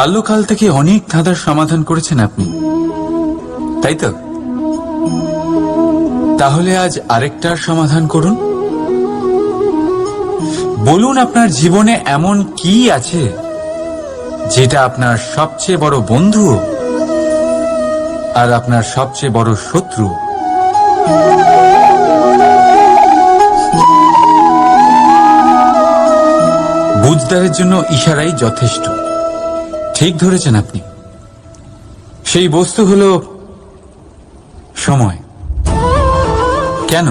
বাল্যকাল থেকে অনেক ধাঁধার সমাধান করেছেন আপনি, তাই তো? তাহলে আজ আরেকটার সমাধান করুন। বলুন, আপনার জীবনে এমন কি আছে যেটা আপনার সবচেয়ে বড় বন্ধু আর আপনার সবচেয়ে বড় শত্রু? বুঝদারের জন্য ইশারাই যথেষ্ট। ঠিক ধরেছেন আপনি। সেই বস্তু হলো সময়। কেন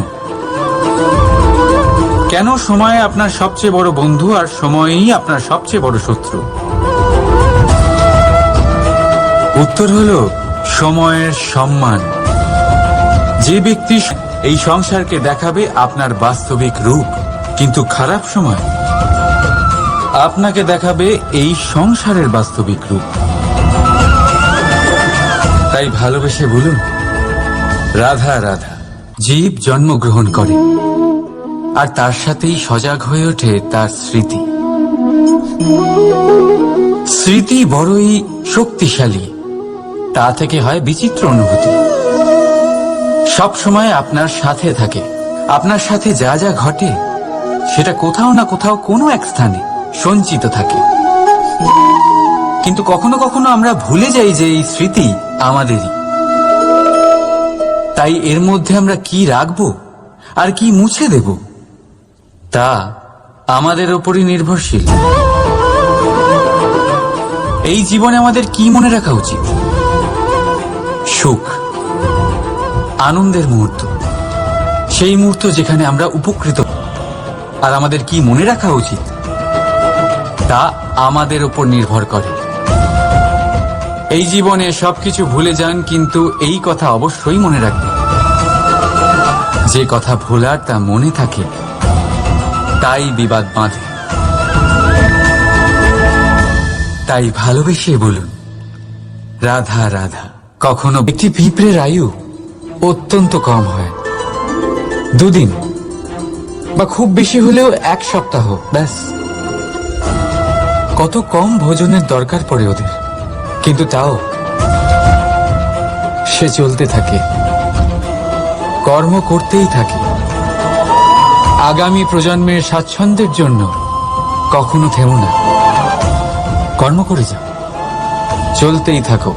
কেন সময় আপনার সবচেয়ে বড় বন্ধু আর সময়ই আপনার সবচেয়ে বড় শত্রু? উত্তর হলো সময়ের সম্মান। যে ব্যক্তি এই সংসারকে দেখাবে আপনার বাস্তবিক রূপ, কিন্তু খারাপ সময় আপনাকে দেখাবে এই সংসারের বাস্তবিক রূপ। তাই ভালোবেসে বলুন, রাধা রাধা। জীব জন্মগ্রহণ করে আর তার সাথেই সজাগ হয়ে ওঠে তার স্মৃতি। স্মৃতি বড়ই শক্তিশালী, তা থেকে হয় বিচিত্র অনুভূতি। সব সময় আপনার সাথে থাকে। আপনার সাথে যা যা ঘটে সেটা কোথাও না কোথাও কোনো এক স্থানে সঞ্চিত থাকে। কিন্তু কখনো কখনো আমরা ভুলে যাই যে এই স্মৃতি আমাদেরই। তাই এর মধ্যে আমরা কি রাখবো আর কি মুছে দেব তা আমাদের উপরই নির্ভরশীল। এই জীবনে আমাদের কি মনে রাখা উচিত? সুখ, আনন্দের মুহূর্ত, সেই মুহূর্ত যেখানে আমরা উপকৃত। আর আমাদের কি মনে রাখা উচিত তা আমাদের উপর নির্ভর করে। এই জীবনে সবকিছু ভুলে যান, কিন্তু এই কথা অবশ্যই মনে রাখবেন, যে কথা ভোলার তা মনে থাকে তাই বিবাদ বাঁধে। তাই ভালোবেসে বলুন, রাধা রাধা। কখনো একটি পিঁপড়ের আয়ু অত্যন্ত কম হয়, 2 দিন বা খুব বেশি হলেও 1 সপ্তাহ, ব্যাস। কত কম ভোজনের দরকার পড়ে ওদের, কিন্তু তাও সে চলতে থাকে, কর্ম করতেই থাকে। আগামী প্রজন্মের স্বাচ্ছন্দ্যের জন্য কখনো থেমো না, কর্ম করে যাও, চলতেই থাকো।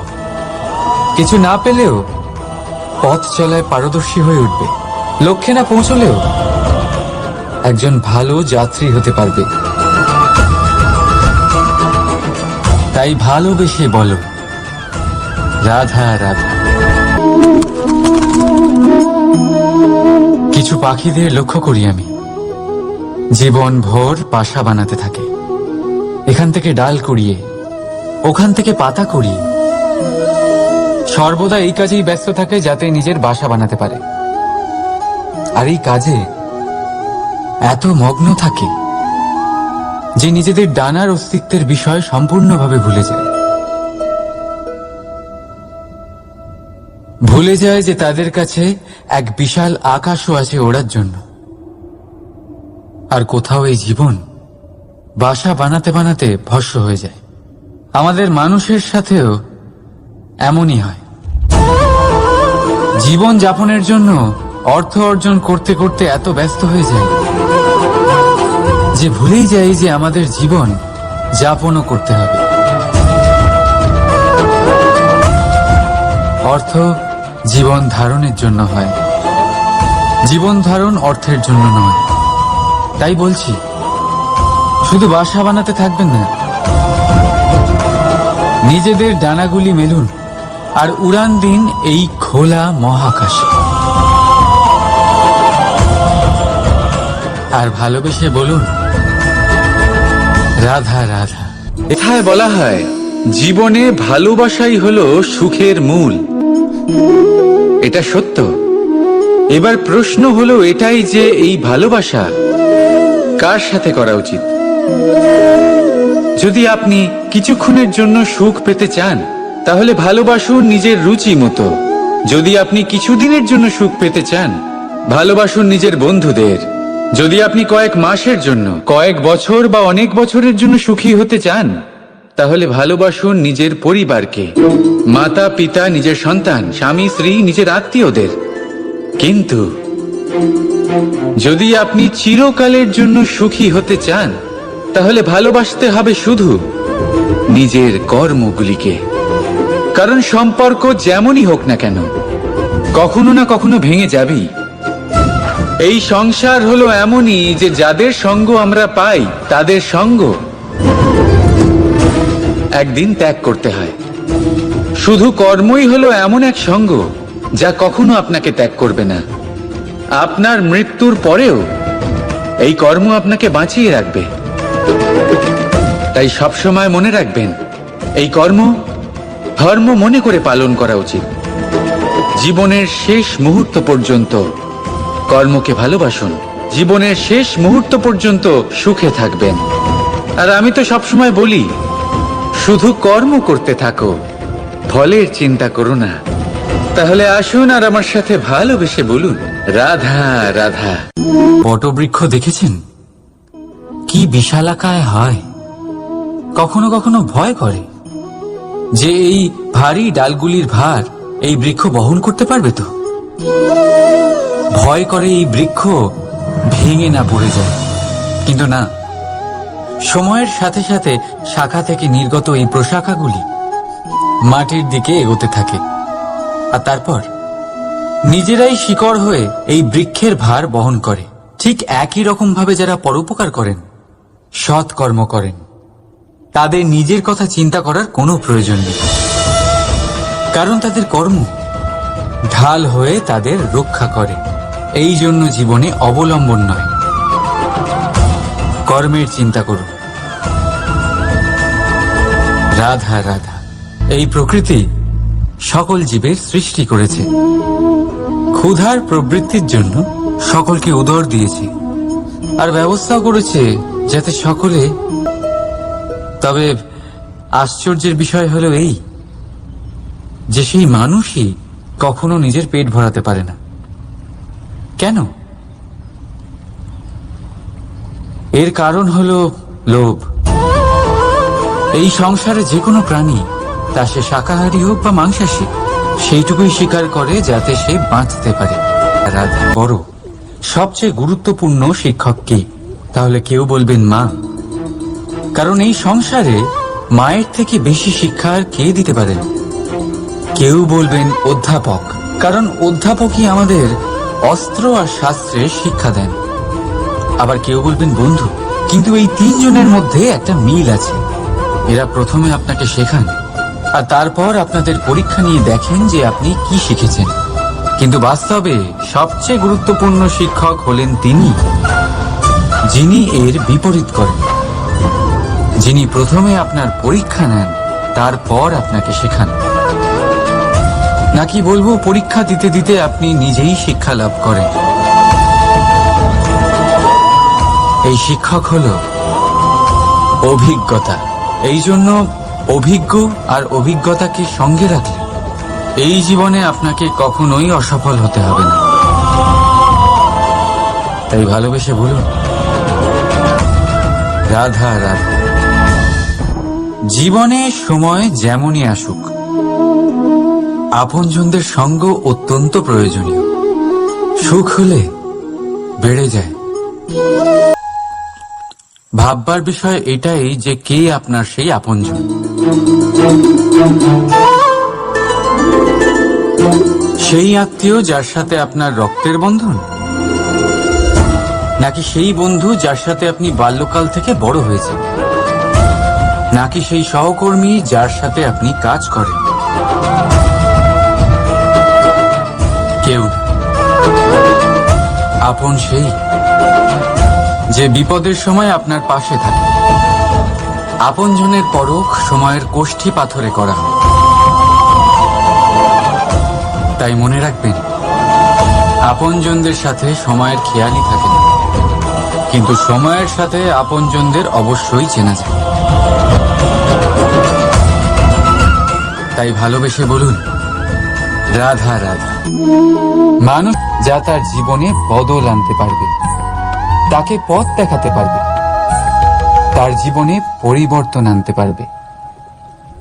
কিছু না পেলেও পথ চলায় পারদর্শী হয়ে উঠবে। লক্ষ্যে না পৌঁছলেও একজন ভালো যাত্রী হতে পারবে। তাই ভালোবেসে বলো, রাধা রাধা। কিছু পাখিদের লক্ষ্য করি আমি, জীবন ভোর বাসা বানাতে থাকে। এখান থেকে ডাল কুড়িয়ে, ওখান থেকে পাতা কুড়িয়ে, সর্বদা এই কাজেই ব্যস্ত থাকে যাতে নিজের বাসা বানাতে পারে। আর এই কাজে এত মগ্ন থাকে যে নিজেদের ডানার অস্তিত্বের বিষয় সম্পূর্ণভাবে ভুলে যায়। ভুলে যায় যে তাদের কাছে এক বিশাল আকাশও আছে ওড়ার জন্য। আর কোথাও এই জীবন বাসা বানাতে বানাতে ভস্ম হয়ে যায়। আমাদের মানুষের সাথেও এমনই হয়। জীবন যাপনের জন্য অর্থ অর্জন করতে করতে এত ব্যস্ত হয়ে যায় যে ভুলেই যাই যে আমাদের জীবন যাপনও করতে হবে। অর্থ জীবন ধারণের জন্য হয়, জীবন ধারণ অর্থের জন্য নয়। তাই বলছি, শুধু বাসা বানাতে থাকবেন না, নিজেদের ডানাগুলি মেলুন আর উড়ান দিন এই খোলা মহাকাশে। আর ভালোবেসে বলুন, রাধা রাধা। এথায় বলা হয়, জীবনে ভালোবাসাই হলো সুখের মূল। এটা সত্য। এবার প্রশ্ন হলো এটাই যে এই ভালোবাসা কার সাথে করা উচিত। যদি আপনি কিছুক্ষণের জন্য সুখ পেতে চান, তাহলে ভালোবাসুন নিজের রুচি মতো। যদি আপনি কিছুদিনের জন্য সুখ পেতে চান, ভালোবাসুন নিজের বন্ধুদের। যদি আপনি কয়েক মাসের জন্য, কয়েক বছর বা অনেক বছরের জন্য সুখী হতে চান, তাহলে ভালোবাসুন নিজের পরিবারকে, মাতা পিতা, নিজের সন্তান, স্বামী স্ত্রী, নিজের আত্মীয়দের। কিন্তু যদি আপনি চিরকালের জন্য সুখী হতে চান, তাহলে ভালোবাসতে হবে শুধু নিজের কর্মগুলিকে। কারণ সম্পর্ক যেমনই হোক না কেন, কখনো না কখনো ভেঙে যাবেই। এই সংসার হলো এমনই যে যাদের সঙ্গ আমরা পাই, তাদের সঙ্গ একদিন ত্যাগ করতে হয়। শুধু কর্মই হলো এমন এক সঙ্গ যা কখনো আপনাকে ত্যাগ করবে না। আপনার মৃত্যুর পরেও এই কর্ম আপনাকে বাঁচিয়ে রাখবে। তাই সবসময় মনে রাখবেন, এই কর্ম ধর্ম মনে করে পালন করা উচিত। জীবনের শেষ মুহূর্ত পর্যন্ত কর্মকে ভালোবাসুন, জীবনের শেষ মুহূর্ত পর্যন্ত সুখে থাকবেন। আর আমি তো সবসময় বলি, শুধু কর্ম করতে থাকো, ফলের চিন্তা করো না। তাহলে আসুন আর আমার সাথে ভালোবেসে বলুন, রাধা রাধা। বটবৃক্ষ দেখেছেন কি বিশালাকায় হয়? কখনো কখনো ভয় করে যে এই ভারী ডালগুলির ভার এই বৃক্ষ বহন করতে পারবে তো। ভয় করে এই বৃক্ষ ভেঙে না পড়ে যায়। কিন্তু না, সময়ের সাথে সাথে শাখা থেকে নির্গত এই প্রশাখাগুলি মাটির দিকে এগোতে থাকে, আর তারপর নিজেরাই শিকড় হয়ে এই বৃক্ষের ভার বহন করে। ঠিক একই রকম ভাবে যারা পরোপকার করেন, সৎ কর্ম করেন, তাদের নিজের কথা চিন্তা করার কোনো প্রয়োজন নেই। কারণ তাদের কর্ম ঢাল হয়ে তাদের রক্ষা করে। এই জন্য জীবনে অবলম্বন নয়, কর্মের চিন্তা করুন। রাধা রাধা। এই প্রকৃতি সকল জীবের সৃষ্টি করেছে, ক্ষুধার প্রবৃত্তির জন্য সকলকে উদর দিয়েছে, আর ব্যবস্থা করেছে যাতে সকলে। তবে আশ্চর্যের বিষয় হলো এই যে সেই মানুষই কখনো নিজের পেট ভরাতে পারে না। কেন? এর কারণ হলো লোভ। এই সংসারে যে কোনো প্রাণী, তা সে শাকাহারী হোক বা মাংসাশী, সেইটুকুই স্বীকার করে যাতে সে বাঁচতে পারে। বড় সবচেয়ে গুরুত্বপূর্ণ শিক্ষক কে? তাহলে কেউ বলবেন মা। কারণ এই সংসারে মায়ের থেকে বেশি শিক্ষা আর কে দিতে পারেন? কেউ বলবেন অধ্যাপক, কারণ অধ্যাপকই আমাদের অস্ত্র আর শাস্ত্রের শিক্ষা দেন। আবার কেউ বলবেন বন্ধু। কিন্তু এই তিনজনের মধ্যে একটা মিল আছে। এরা প্রথমে আপনাকে শেখান, আর তারপর আপনাদের পরীক্ষা নিয়ে দেখেন যে আপনি কি শিখেছেন। কিন্তু বাস্তবে সবচেয়ে গুরুত্বপূর্ণ শিক্ষক হলেন তিনি, যিনি এর বিপরীত করেন, যিনি প্রথমে আপনার পরীক্ষা নেন, তারপর আপনাকে শেখান। নাকি বলবো, পরীক্ষা দিতে দিতে আপনি নিজেই শিক্ষা লাভ করেন। এই শিক্ষক হলো অভিজ্ঞতা। এই জন্য অভিজ্ঞ আর অভিজ্ঞতাকে সঙ্গে রাখলে এই জীবনে আপনাকে কখনোই অসফল হতে হবে না। তাই ভালোবেসে বলুন, রাধা রাধা। জীবনে সময় যেমনই আসুক, আপনজনদের সঙ্গ অত্যন্ত প্রয়োজনীয়। সুখ হলে বেড়ে যায়। ভাববার বিষয় এটাই যে কে আপনার সেই আপনজন। সেই আত্মীয় যার সাথে আপনার রক্তের বন্ধন, নাকি সেই বন্ধু যার সাথে আপনি বাল্যকাল থেকে বড় হয়েছেন, নাকি সেই সহকর্মী যার সাথে আপনি কাজ করেন? কেউ না। আপন সেই যে বিপদের সময় আপনার পাশে থাকে। আপনজনের পরখ সময়ের কোষ্ঠী পাথরে করা হয়। তাই মনে রাখবেন, আপনজনদের সাথে সময়ের খেয়ালই থাকে না, কিন্তু সময়ের সাথে আপনজনদের অবশ্যই চেনা যায়। তাই ভালোবেসে বলুন, রাধা রাধা। মানুষ যা তার জীবনে বদল আনতে পারবে, তাকে পথ দেখাতে পারবে, তার জীবনে পরিবর্তন আনতে পারবে,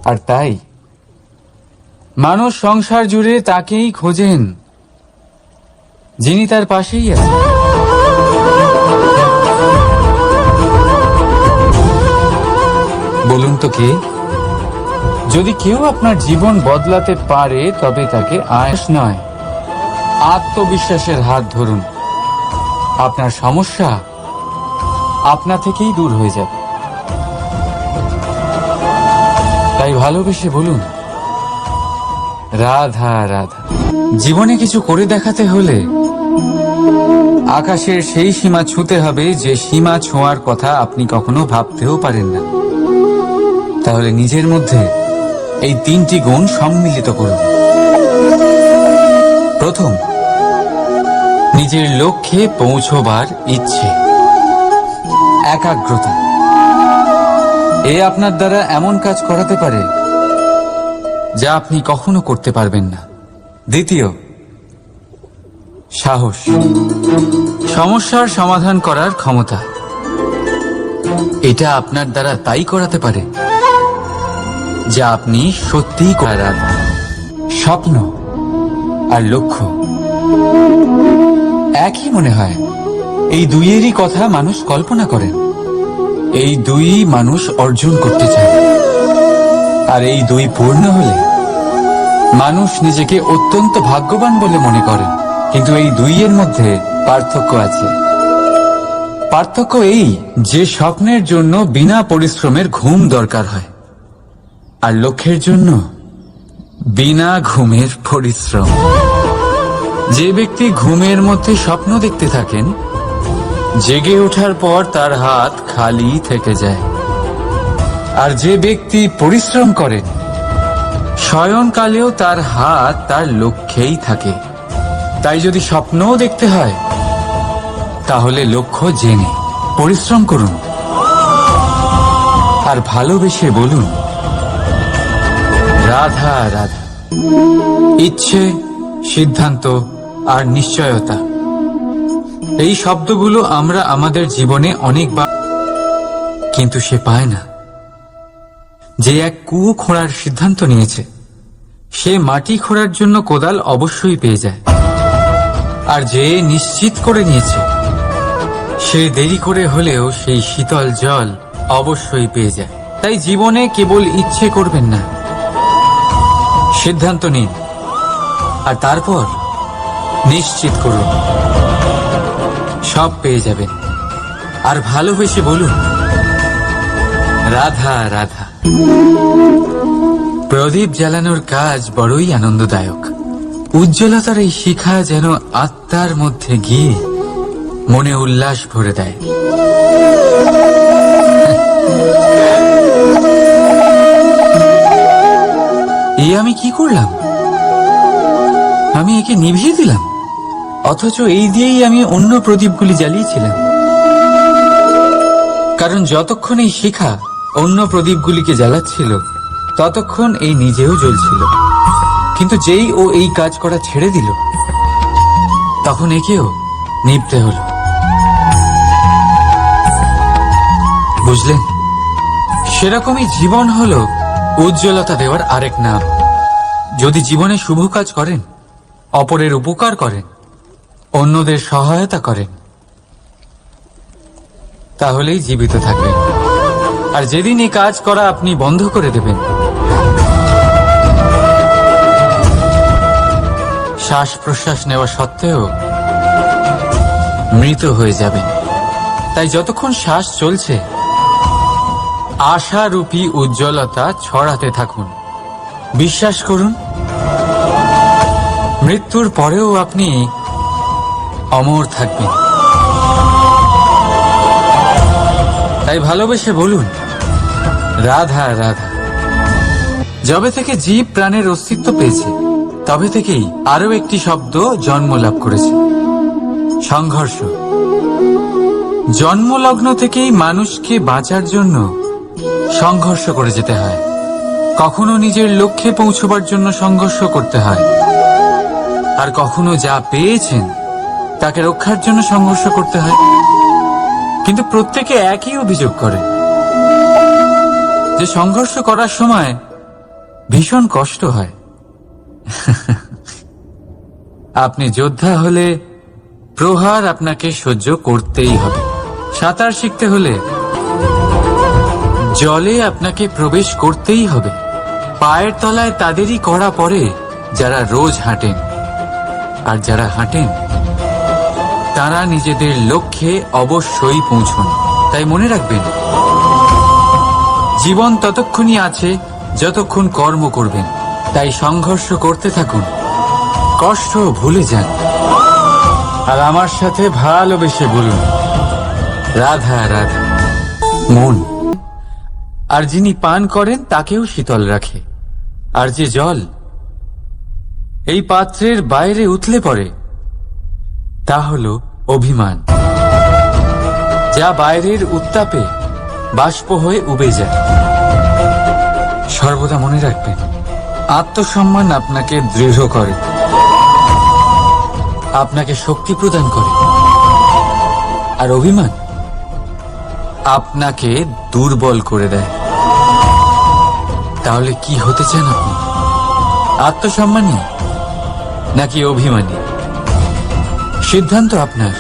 আর তাই মানুষ সংসার জুড়ে তাকেই খোঁজেন যিনি তার পাশেই আছেন। বলুন তো কে? যদি কেউ আপনার জীবন বদলাতে পারে তবে তাকে আয়াস নয়, আত্মবিশ্বাসের হাত ধরুন। আপনার সমস্যা আপনা থেকেই দূর হয়ে যাবে। তাই ভালোবেসে বলুন, রাধা রাধা। জীবনে কিছু করে দেখাতে হলে আকাশের সেই সীমা ছুঁতে হবে যে সীমা ছোঁয়ার কথা আপনি কখনো ভাবতেও পারেন না। তাহলে নিজের মধ্যে এই 3টি গুণ সম্মিলিত করুন। প্রথম, নিজের লক্ষ্যে পৌঁছবার ইচ্ছে, একাগ্রতা। এ আপনার দ্বারা এমন কাজ করাতে পারে যা আপনি কখনো করতে পারবেন না। দ্বিতীয়, সাহস, সমস্যার সমাধান করার ক্ষমতা। এটা আপনার দ্বারা তাই করাতে পারে যা আপনি সত্যিই করার। স্বপ্ন আর লক্ষ্য একই মনে হয়। এই দুইয়েরই কথা মানুষ কল্পনা করেন। এই দুই মানুষ অর্জন করতে চায়, আর এই দুই পূর্ণ হলে মানুষ নিজেকে অত্যন্ত ভাগ্যবান বলে মনে করেন। কিন্তু এই দুইয়ের মধ্যে পার্থক্য আছে। পার্থক্য এই যে স্বপ্নের জন্য বিনা পরিশ্রমের ঘুম দরকার হয়, আর লক্ষ্যের জন্য বিনা ঘুমের পরিশ্রম। যে ব্যক্তি ঘুমের মধ্যে স্বপ্ন দেখতে থাকেন, জেগে ওঠার পর তার হাত খালি থেকে যায়। আর যে ব্যক্তি পরিশ্রম করেন, শয়নকালেও তার হাত তার লক্ষ্যেই থাকে। তাই যদি স্বপ্নও দেখতে হয়, তাহলে লক্ষ্য জেনে পরিশ্রম করুন আর ভালোবেসে বলুন, রাধা রাধা। ইচ্ছে, সিদ্ধান্ত আর নিশ্চয়তা, এই শব্দগুলো আমরা আমাদের জীবনে অনেকবার, কিন্তু সে পায় না। যে এক কুয়ো খোঁড়ার সিদ্ধান্ত নিয়েছে, সে মাটি খোঁড়ার জন্য কোদাল অবশ্যই পেয়ে যায়। আর যে নিশ্চিত করে নিয়েছে, সে দেরি করে হলেও সেই শীতল জল অবশ্যই পেয়ে যায়। তাই জীবনে কেবল ইচ্ছে করবেন না, সিদ্ধান্ত নিন আর তারপর নিশ্চিত করুন, সব পেয়ে যাবেন। আর ভালোবেসে বলুন, রাধা রাধা। প্রদীপ জ্বালানোর কাজ বড়ই আনন্দদায়ক। উজ্জ্বলতার এই শিখা যেন আত্মার মধ্যে গিয়ে মনে উল্লাস ভরে দেয়। এ আমি কি করলাম? আমি একে নিভিয়ে দিলাম, অথচ এই দিয়েই আমি অন্য প্রদীপগুলি জ্বালিয়েছিলাম। কারণ যতক্ষণ এই শিখা অন্য প্রদীপগুলিকে জ্বালাচ্ছিল, ততক্ষণ এই নিজেও জ্বলছিল। কিন্তু যেই ও এই কাজ করা ছেড়ে দিল, তখন একেও নিভতে হলো। বুঝলেন? সেরকমই জীবন হলো উজ্জ্বলতা দেওয়ার আরেক নাম। যদি জীবনে শুভ কাজ করেন, অপরের উপকার করেন, অন্যদের সহায়তা করেন, তাহলেই জীবিত থাকবেন। আর যেদিন এই কাজ করা আপনি বন্ধ করে দেবেন, শ্বাস প্রশ্বাস নেওয়া সত্ত্বেও মৃত হয়ে যাবেন। তাই যতক্ষণ শ্বাস চলছে, আশারূপী উজ্জ্বলতা ছড়াতে থাকুন। বিশ্বাস করুন, মৃত্যুর পরেও আপনি অমর থাকবেন। তাই ভালোবেসে বলুন, রাধা রাধা। যবে থেকে জীব প্রাণের অস্তিত্ব পেয়েছে, তবে থেকেই আরো একটি শব্দ জন্ম লাভ করেছে, সংঘর্ষ। জন্মলগ্ন থেকেই মানুষকে বাঁচার জন্য সংঘর্ষ করে যেতে হয়। কখনো নিজের লক্ষ্যে পৌঁছবার জন্য সংঘর্ষ করতে হয়, আর কখনো যা পেয়েছেন তাকে রক্ষার জন্য সংঘর্ষ করতে হয়। কিন্তু প্রত্যেকে একই অভিযোগ করে যে সংঘর্ষ করার সময় ভীষণ কষ্ট হয়। আপনি যোদ্ধা হলে প্রহার আপনাকে সহ্য করতেই হবে। সাঁতার শিখতে হলে জলে আপনাকে প্রবেশ করতেই হবে। পায়ের তলায় তাদেরই কড়া পড়ে যারা রোজ হাঁটেন, আর যারা হাঁটেন তারা নিজেদের লক্ষ্যে অবশ্যই পৌঁছন। তাই মনে রাখবেন, জীবন ততক্ষণই আছে যতক্ষণ কর্ম করবেন। তাই সংঘর্ষ করতে থাকুন, কষ্ট ভুলে যান, আর আমার সাথে ভালোবেসে বলুন, রাধা রাধা। মন আর যিনি পান করেন তাকেও শীতল রাখে। আর যে জল এই পাত্রের বাইরে উতলে পড়ে তা হল অভিমান, যা বাইরের উত্তাপে বাষ্প হয়ে উবে যায়। সর্বদা মনে রাখবেন, আত্মসম্মান আপনাকে দৃঢ় করে, আপনাকে শক্তি প্রদান করে, আর অভিমান আপনাকে দুর্বল করে দেয়। তাহলে কি হতে চান আপনি? আত্মসম্মানী নাকি অভিমানী? সিদ্ধান্ত আপনার।